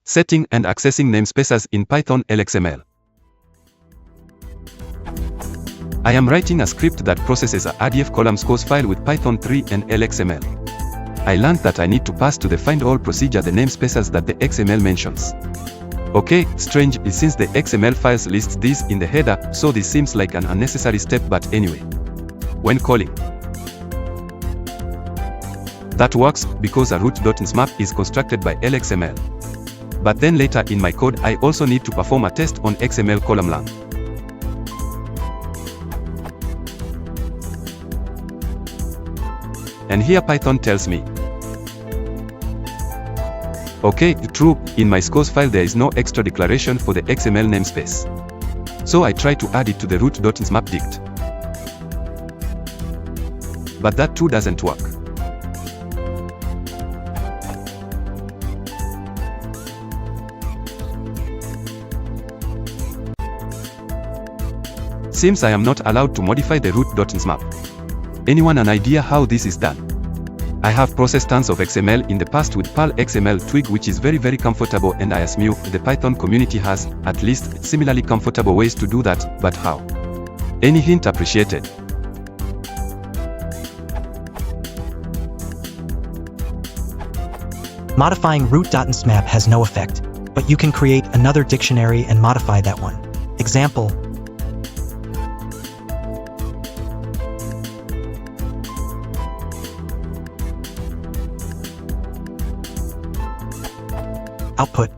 Setting and accessing namespaces in Python Lxml. I am writing a script that processes a RDF column scores file with Python 3 and Lxml. I learned that I need to pass to the find all procedure the namespaces that the XML mentions. Okay, strange since the XML files lists these in the header, so this seems like an unnecessary step, but anyway. When calling, that works because a root.nsmap is constructed by Lxml. But then later in my code I also need to perform a test on XML column lang. And here Python tells me, okay, true, in my scores file there is no extra declaration for the XML namespace. So I try to add it to the root.nsmap dict. But that too doesn't work. Seems I am not allowed to modify the root.nsmap. Anyone an idea how this is done? I have processed tons of XML in the past with Perl XML twig, which is very comfortable, and I assume the Python community has, at least, similarly comfortable ways to do that, but how? Any hint appreciated? Modifying root.nsmap has no effect, but you can create another dictionary and modify that one. Example: output